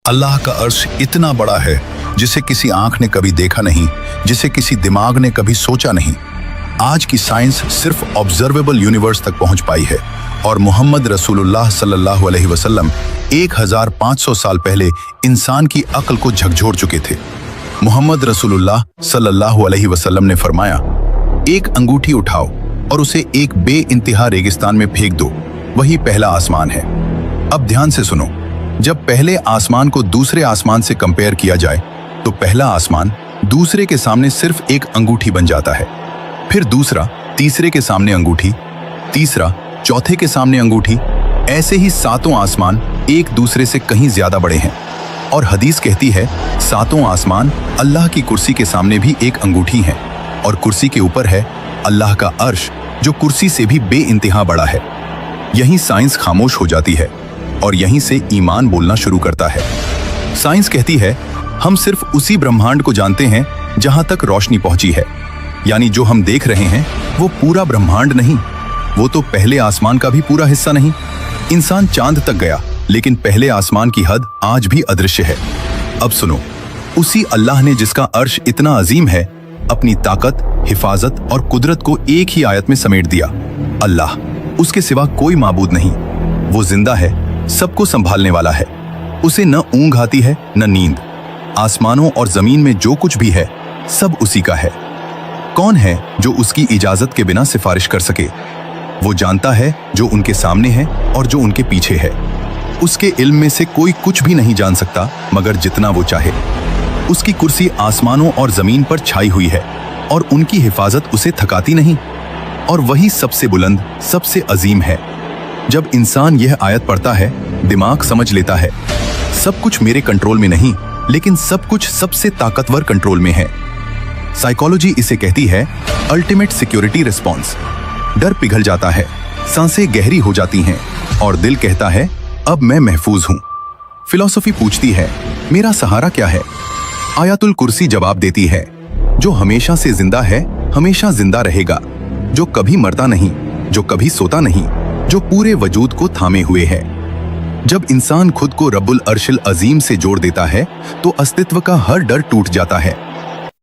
अल्लाह का अर्श इतना बड़ा है जिसे किसी आंख ने कभी देखा नहीं, जिसे किसी दिमाग ने कभी सोचा नहीं। आज की साइंस सिर्फ ऑब्जर्वेबल यूनिवर्स तक पहुंच पाई है और मोहम्मद रसूलुल्लाह सल्लल्लाहु अलैहि वसल्लम 1500 साल पहले इंसान की अक्ल को झकझोर चुके थे। मोहम्मद रसूलुल्लाह सल्लल्लाहु अलैहि वसल्लम ने फरमाया, एक अंगूठी उठाओ और उसे एक बेइंतहा रेगिस्तान में फेंक दो, वही पहला आसमान है। अब ध्यान से सुनो, जब पहले आसमान को दूसरे आसमान से कंपेयर किया जाए तो पहला आसमान दूसरे के सामने सिर्फ एक अंगूठी बन जाता है, फिर दूसरा तीसरे के सामने अंगूठी, तीसरा चौथे के सामने अंगूठी, ऐसे ही सातों आसमान एक दूसरे से कहीं ज्यादा बड़े हैं। और हदीस कहती है सातों आसमान अल्लाह की कुर्सी के सामने भी एक अंगूठी है और कुर्सी के ऊपर है अल्लाह का अर्श जो कुर्सी से भी बेइंतहा बड़ा है। यहीं साइंस खामोश हो जाती है और यहीं से ईमान बोलना शुरू करता है। साइंस कहती है हम सिर्फ उसी ब्रह्मांड को जानते हैं जहां तक रोशनी पहुंची है, यानी जो हम देख रहे हैं वो पूरा ब्रह्मांड नहीं, वो तो पहले आसमान का भी पूरा हिस्सा नहीं। इंसान चांद तक गया लेकिन पहले आसमान की हद आज भी अदृश्य है। अब सुनो, उसी अल्लाह ने जिसका अर्श इतना अजीम है अपनी ताकत, हिफाजत और कुदरत को एक ही आयत में समेट दिया। अल्लाह, उसके सिवा कोई माबूद नहीं, वो जिंदा है, सबको संभालने वाला है, उसे न ऊंघ आती है न नींद। आसमानों और जमीन में जो कुछ भी है सब उसी का है। कौन है जो उसकी इजाजत के बिना सिफारिश कर सके? वो जानता है जो उनके सामने है और जो उनके पीछे है। उसके इल्म में से कोई कुछ भी नहीं जान सकता मगर जितना वो चाहे। उसकी कुर्सी आसमानों और जमीन पर छाई हुई है और उनकी हिफाजत उसे थकाती नहीं, और वही सबसे बुलंद, सबसे अजीम है। जब इंसान यह आयत पढ़ता है दिमाग समझ लेता है सब कुछ मेरे कंट्रोल में नहीं, लेकिन सब कुछ सबसे ताकतवर कंट्रोल में है। साइकोलॉजी इसे कहती है अल्टीमेट सिक्योरिटी रिस्पॉन्स। डर पिघल जाता है, सांसें गहरी हो जाती हैं और दिल कहता है अब मैं महफूज हूं। फिलॉसफी पूछती है मेरा सहारा क्या है? आयतुल कुर्सी जवाब देती है जो हमेशा से जिंदा है हमेशा जिंदा रहेगा, जो कभी मरता नहीं, जो कभी सोता नहीं, जो पूरे वजूद को थामे हुए है। जब इंसान खुद को रब्बुल अर्शिल अजीम से जोड़ देता है तो अस्तित्व का हर डर टूट जाता है।